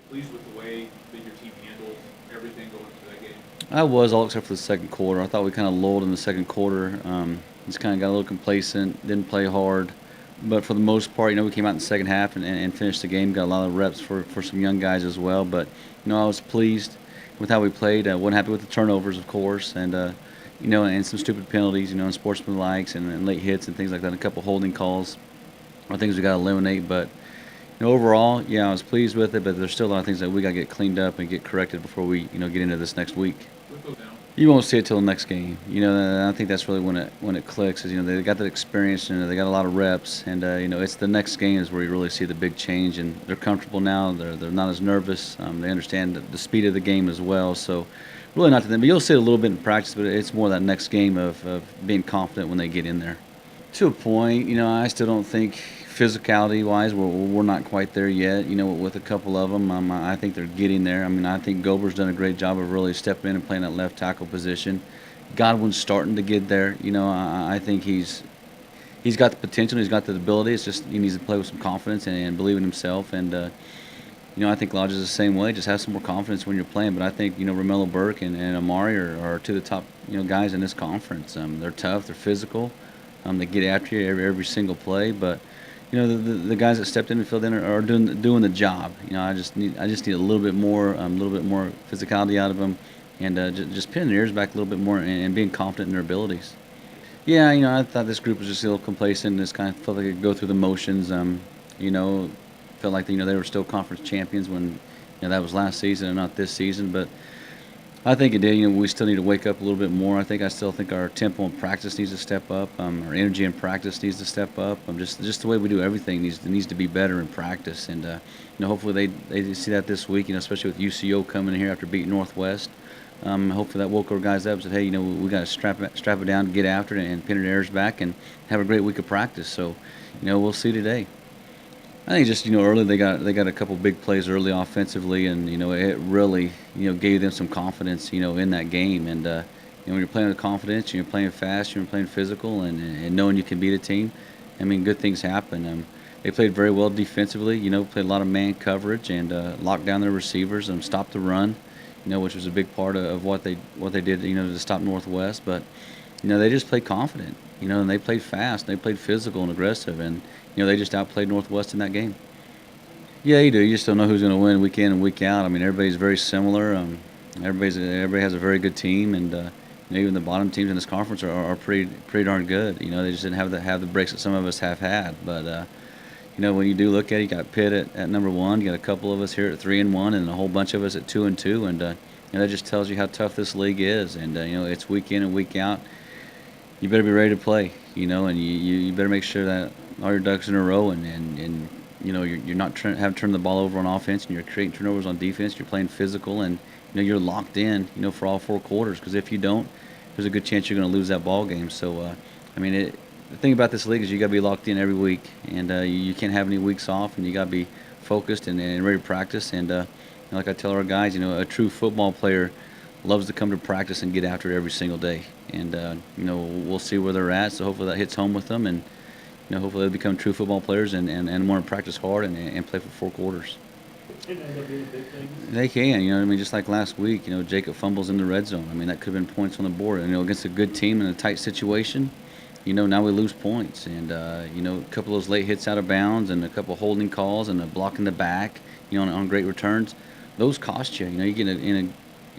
pleased with the way that your team handled everything going into that game? I was, all except for the second quarter. I thought we kind of lulled in the second quarter. Just kind of got a little complacent, didn't play hard. But for the most part, we came out in the second half and finished the game. Got a lot of reps for some young guys as well. But, I was pleased with how we played. I wasn't happy with the turnovers, of course, and some stupid penalties, and sportsmanlikes and late hits and things like that. A couple holding calls are things we got to eliminate. But, overall, yeah, I was pleased with it. But there's still a lot of things that we got to get cleaned up and get corrected before we, get into this next week. What goes down? You won't see it till the next game. And I think that's really when it clicks. Is they got that experience and they got a lot of reps, and it's the next game is where you really see the big change. And they're comfortable now. They're not as nervous. They understand the speed of the game as well. So really not to them, but you'll see it a little bit in practice. But it's more that next game of being confident when they get in there. To a point, I still don't think physicality wise we're not quite there yet. With a couple of them, I think they're getting there. I mean, I think Gober's done a great job of really stepping in and playing that left tackle position. Godwin's starting to get there. I think he's got the potential. He's got the ability. It's just he needs to play with some confidence and believe in himself. And I think Lodge is the same way. Just have some more confidence when you're playing. But I think Romello Burke and Amari are two of the top guys in this conference. They're tough. They're physical. They get after you every single play. But the guys that stepped in and filled in are doing the job. I just need a little bit more physicality out of them, and just pinning their ears back a little bit more and being confident in their abilities. Yeah, I thought this group was just a little complacent. Just kind of felt like it could go through the motions. You know, felt like they were still conference champions when that was last season and not this season. But I think it did. We still need to wake up a little bit more. I still think our tempo in practice needs to step up. Our energy in practice needs to step up. Just the way we do everything needs to be better in practice. And hopefully they see that this week. Especially with UCO coming in here after beating Northwest. Hopefully that woke our guys up and said, hey, we got to strap it down, get after it, and pin it airs back, and have a great week of practice. So, we'll see today. I think just early they got a couple big plays early offensively, and it really gave them some confidence in that game. And when you're playing with confidence, and you're playing fast, you're playing physical, and knowing you can beat a team, I mean, good things happen. They played very well defensively. Played a lot of man coverage and locked down their receivers and stopped the run. Which was a big part of what they did. To stop Northwest, but they just played confident. And they played fast. They played physical and aggressive, and they just outplayed Northwest in that game. Yeah, you do. You just don't know who's going to win week in and week out. I mean, everybody's very similar. Everybody has a very good team, and even the bottom teams in this conference are pretty darn good. They just didn't have the breaks that some of us have had. But when you do look at it, you got Pitt at number one. You got a couple of us here at 3-1, and a whole bunch of us at 2-2, and that just tells you how tough this league is. And it's week in and week out. You better be ready to play. And you better make sure that all your ducks in a row, and you're not having to turn the ball over on offense, and you're creating turnovers on defense. You're playing physical, and you're locked in, for all four quarters. Because if you don't, there's a good chance you're going to lose that ball game. So, the thing about this league is you got to be locked in every week, and you can't have any weeks off, and you got to be focused and ready to practice. And like I tell our guys, a true football player loves to come to practice and get after it every single day. And we'll see where they're at. So hopefully that hits home with them, and hopefully they'll become true football players and want to practice hard and play for four quarters. It ends up being big things. They can, just like last week, Jacob fumbles in the red zone. I mean, that could have been points on the board. Against a good team in a tight situation, now we lose points. And, a couple of those late hits out of bounds and a couple of holding calls and a block in the back, on great returns, those cost you. You get in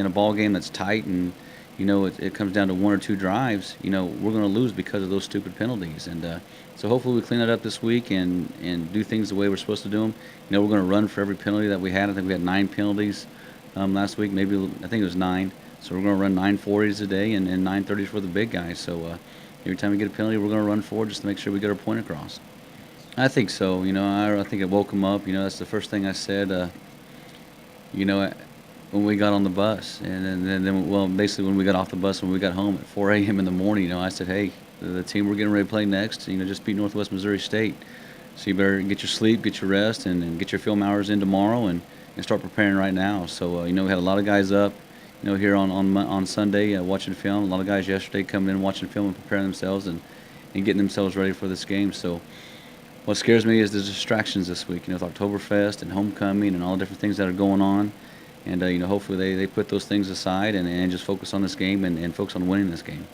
a ball game that's tight and, it comes down to one or two drives, we're going to lose because of those stupid penalties. And so hopefully we clean that up this week and do things the way we're supposed to do them. We're going to run for every penalty that we had. I think we had 9 penalties last week. I think it was 9. So we're going to run 9 40s a day and 9 30s for the big guys. So every time we get a penalty, we're going to run forward just to make sure we get our point across. I think so. I think it woke them up. That's the first thing I said. When we got on the bus, and then well, basically when we got off the bus, when we got home at 4 a.m. in the morning, I said, hey, the team we're getting ready to play next, just beat Northwest Missouri State. So you better get your sleep, get your rest, and get your film hours in tomorrow, and start preparing right now. So we had a lot of guys up, here on Sunday watching film. A lot of guys yesterday coming in watching film and preparing themselves and getting themselves ready for this game. So What scares me is the distractions this week. With Oktoberfest and homecoming and all the different things that are going on. And hopefully they put those things aside and just focus on this game and focus on winning this game.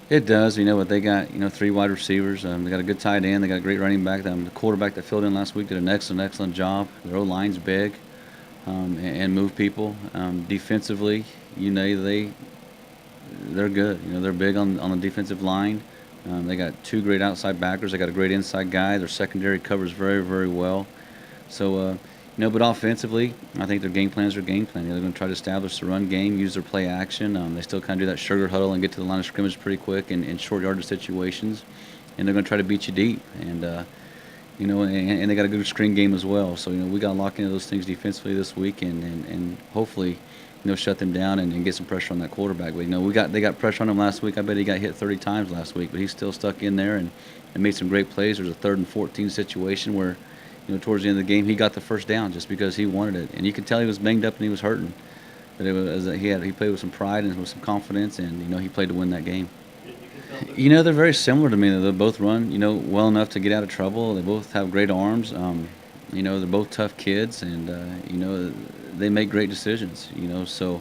It does, but they got three wide receivers. They got a good tight end. They got a great running back. The quarterback that filled in last week did an excellent job. Their O line's big and move people. Defensively, they're good. They're big on the defensive line. They got two great outside backers. They got a great inside guy. Their secondary covers very well. So, but offensively, I think their game plans are game plan. They're going to try to establish the run game, use their play action. They still kind of do that sugar huddle and get to the line of scrimmage pretty quick in short yardage situations. And they're going to try to beat you deep. And, and they got a good screen game as well. So, we got to lock into those things defensively this week and hopefully, shut them down and get some pressure on that quarterback. But, they got pressure on him last week. I bet he got hit 30 times last week, but he's still stuck in there and made some great plays. There's a 3rd and 14 situation where, towards the end of the game, he got the first down just because he wanted it. And you could tell he was banged up and he was hurting. But he played with some pride and with some confidence, and, he played to win that game. They're very similar to me. They both run, well enough to get out of trouble. They both have great arms. They're both tough kids, and, they make great decisions, So,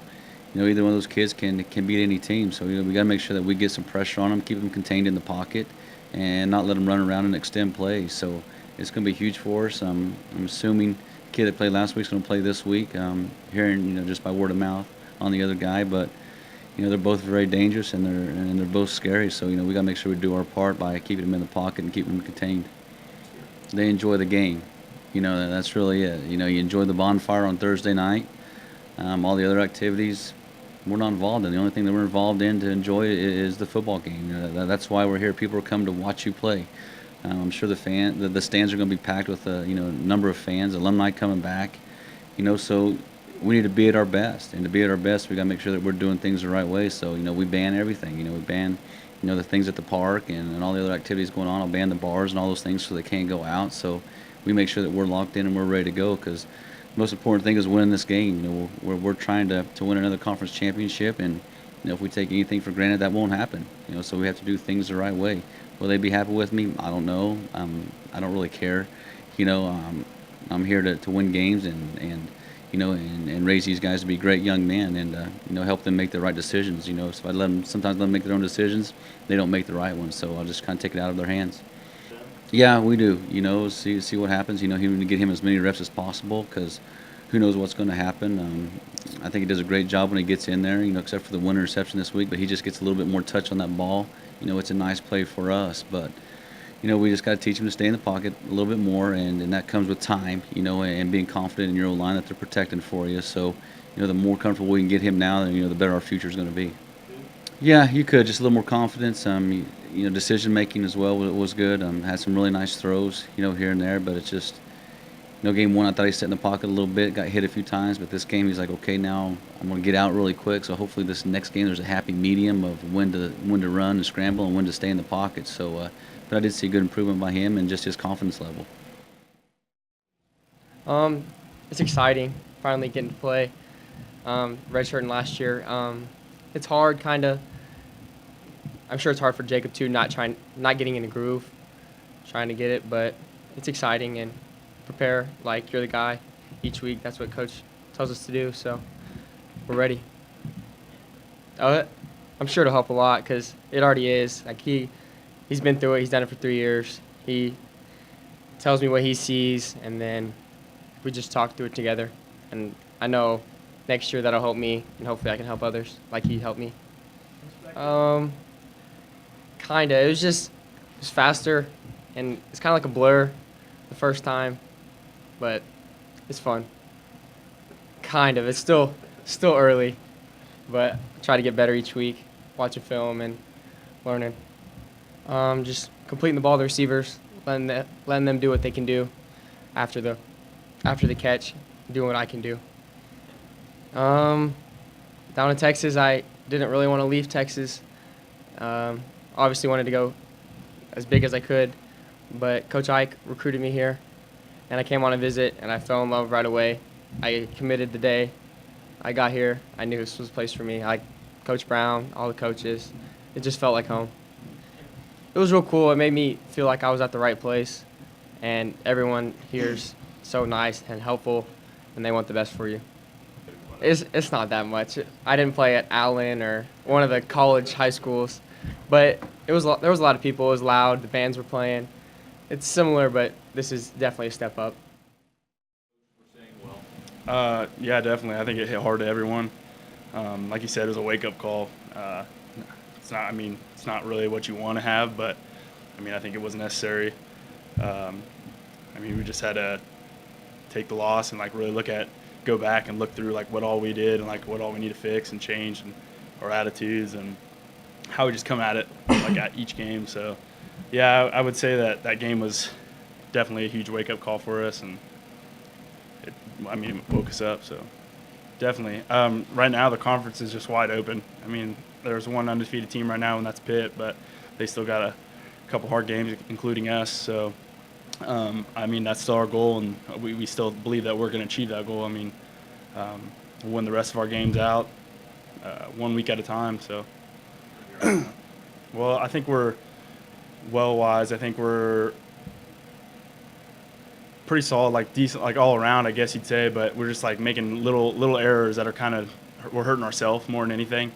either one of those kids can beat any team. So, we got to make sure that we get some pressure on them, keep them contained in the pocket, and not let them run around and extend plays. So, it's going to be huge for us. I'm assuming the kid that played last week is going to play this week. Hearing, just by word of mouth on the other guy, but they're both very dangerous and they're both scary. So we got to make sure we do our part by keeping them in the pocket and keeping them contained. They enjoy the game. That's really it. You enjoy the bonfire on Thursday night. All the other activities we're not involved in. The only thing that we're involved in to enjoy is the football game. That's why we're here. People are coming to watch you play. I'm sure the stands are going to be packed with a number of fans, alumni coming back. So we need to be at our best, and to be at our best, we got to make sure that we're doing things the right way. So we ban everything. We ban the things at the park and all the other activities going on. I'll ban the bars and all those things so they can't go out. So we make sure that we're locked in and we're ready to go because the most important thing is winning this game. We're trying to win another conference championship, and if we take anything for granted, that won't happen. So we have to do things the right way. Will they be happy with me? I don't know. I don't really care. I'm here to win games and raise these guys to be great young men and help them make the right decisions. So if I sometimes let them make their own decisions, they don't make the right ones. So I'll just kind of take it out of their hands. Yeah, we do. See what happens. He need to get him as many reps as possible because who knows what's going to happen. I think he does a great job when he gets in there, except for the one interception this week, but he just gets a little bit more touch on that ball. It's a nice play for us, but, we just got to teach him to stay in the pocket a little bit more, and that comes with time, and being confident in your own line that they're protecting for you. So, the more comfortable we can get him now, the better our future is going to be. Yeah, you could. Just a little more confidence. Decision-making as well was good. Had some really nice throws, here and there, but it's just, game one, I thought he sat in the pocket a little bit, got hit a few times, but this game he's like, okay, now I'm going to get out really quick. So hopefully this next game there's a happy medium of when to run and scramble and when to stay in the pocket. So, but I did see good improvement by him and just his confidence level. It's exciting, finally getting to play. Redshirting last year. It's hard, kind of. I'm sure it's hard for Jacob too, not getting in the groove, trying to get it, but it's exciting and prepare like you're the guy each week. That's what Coach tells us to do, so we're ready. I'm sure it'll help a lot because it already is. Like he's been through it. He's done it for 3 years. He tells me what he sees, and then we just talk through it together. And I know next year that'll help me, and hopefully I can help others like he helped me. Kinda. It was faster, and it's kind of like a blur the first time, but it's fun. Kind of. It's still early, but I try to get better each week, watching film and learning. Just completing the ball to the receivers, letting them do what they can do after the catch, doing what I can do. Down in Texas, I didn't really want to leave Texas. Obviously wanted to go as big as I could, but Coach Ike recruited me here, and I came on a visit, and I fell in love right away. I committed the day I got here. I knew this was a place for me. I Coach Brown, all the coaches. It just felt like home. It was real cool. It made me feel like I was at the right place, and everyone here's so nice and helpful, and they want the best for you. It's not that much. I didn't play at Allen or one of the college high schools, but there was a lot of people. It was loud. The bands were playing. It's similar, but this is definitely a step up. We're saying, well, Yeah, definitely. I think it hit hard to everyone. Like you said, it was a wake-up call. It's not. I mean, it's not really what you want to have, but I mean, I think it was necessary. I mean, we just had to take the loss and like really go back and look through like what all we did and like what all we need to fix and change and our attitudes and how we just come at it like at each game. So, yeah, I would say that game was definitely a huge wake-up call for us, and it woke us up. So, definitely. Right now, the conference is just wide open. I mean, there's one undefeated team right now, and that's Pitt, but they still got a couple hard games, including us. So, I mean, that's still our goal, and we still believe that we're going to achieve that goal. I mean, we'll win the rest of our games out 1 week at a time. So, well, I think we're well-wise. I think we're pretty solid, like decent, like all around, I guess you'd say. But we're just like making little errors that are we're hurting ourselves more than anything.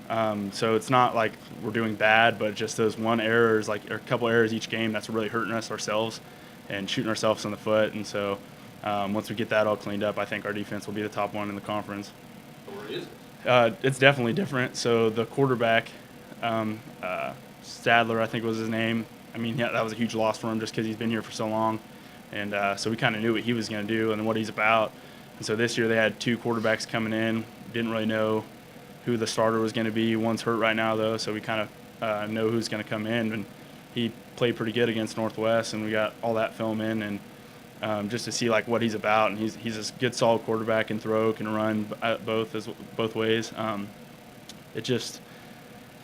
So it's not like we're doing bad, but just those or a couple errors each game that's really hurting us ourselves and shooting ourselves in the foot. And so once we get that all cleaned up, I think our defense will be the top one in the conference. or is it? It's definitely different. So the quarterback, Stadler, I think was his name. I mean, yeah, that was a huge loss for him just because he's been here for so long. And so we kind of knew what he was going to do and what he's about. And so this year they had two quarterbacks coming in. Didn't really know who the starter was going to be. One's hurt right now, though, so we kind of know who's going to come in. And he played pretty good against Northwest, and we got all that film in. And just to see like what he's about, and he's a good, solid quarterback, can throw, can run both ways.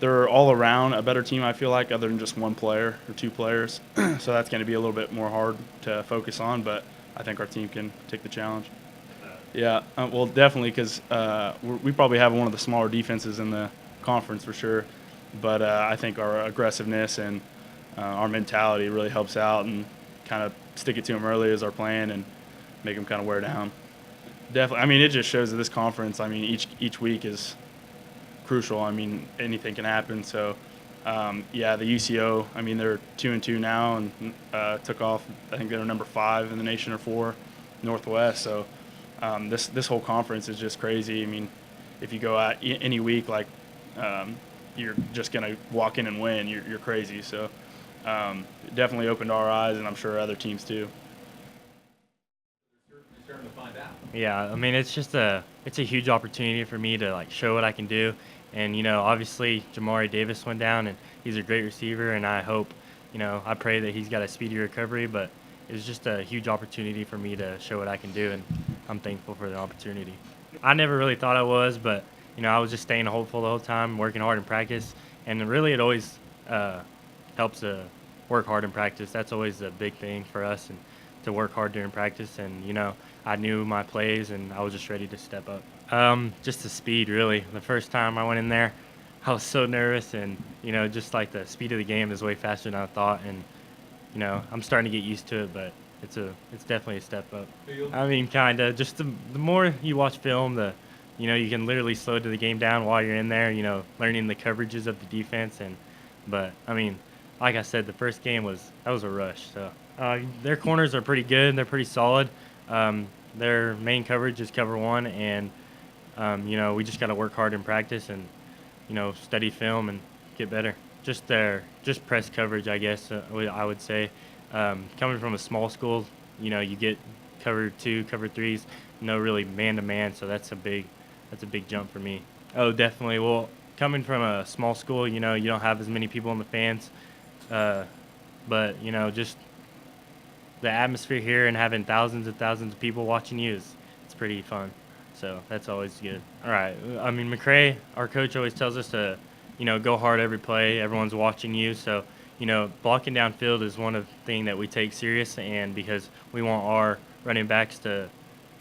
They're all around a better team, I feel like, other than just one player or two players. So that's going to be a little bit more hard to focus on, but I think our team can take the challenge. Yeah, well, definitely, because we probably have one of the smaller defenses in the conference for sure. But I think our aggressiveness and our mentality really helps out, and kind of stick it to them early is our plan and make them kind of wear down. Definitely. I mean, it just shows that this conference, I mean, each week is crucial. I mean, anything can happen. So, yeah, the UCO, I mean, they're 2-2 now and took off. I think they're number 5 in the nation or 4, Northwest. So this whole conference is just crazy. I mean, if you go out any week, like you're just going to walk in and win. You're crazy. So it definitely opened our eyes, and I'm sure other teams too. You're starting to find out. Yeah, I mean, it's a huge opportunity for me to like show what I can do. And, you know, obviously Jamari Davis went down, and he's a great receiver, and I hope, you know, I pray that he's got a speedy recovery, but it's just a huge opportunity for me to show what I can do, and I'm thankful for the opportunity. I never really thought I was, but, you know, I was just staying hopeful the whole time, working hard in practice, and really it always helps to work hard in practice. That's always a big thing for us, and to work hard during practice. And, you know, I knew my plays, and I was just ready to step up. Just the speed, really. The first time I went in there, I was so nervous, and, you know, just like the speed of the game is way faster than I thought, and, you know, I'm starting to get used to it, but it's definitely a step up. I mean, kind of. Just the more you watch film, you know, you can literally slow the game down while you're in there, you know, learning the coverages of the defense. But, I mean, like I said, the first game was a rush. So their corners are pretty good. They're pretty solid. Their main coverage is cover 1, and you know, we just got to work hard in practice and, you know, study film and get better. Just press coverage, I guess, I would say. Coming from a small school, you know, you get cover 2, cover 3s, no really man-to-man, so that's a big jump for me. Oh, definitely. Well, coming from a small school, you know, you don't have as many people in the fans, but, you know, just the atmosphere here and having thousands and thousands of people watching you it's pretty fun. So that's always good. All right. I mean, McCray, our coach, always tells us to, you know, go hard every play. Everyone's watching you. So, you know, blocking downfield is one of the things that we take serious, and because we want our running backs to,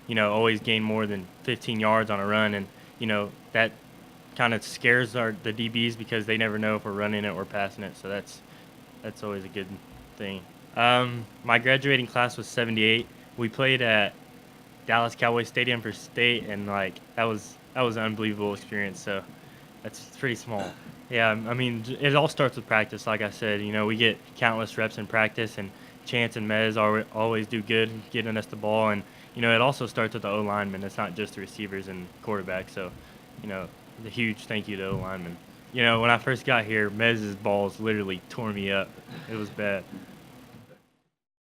you know, always gain more than 15 yards on a run. And, you know, that kind of scares the DBs because they never know if we're running it or passing it. So that's always a good thing. My graduating class was 78. We played at Dallas Cowboys Stadium for state, and like that was an unbelievable experience. So that's pretty small. Yeah, I mean, it all starts with practice. Like I said, we get countless reps in practice, and Chance and Mez always do good getting us the ball. And it also starts with the O linemen. It's not just the receivers and quarterbacks. So, the huge thank you to O linemen. When I first got here, Mez's balls literally tore me up. It was bad.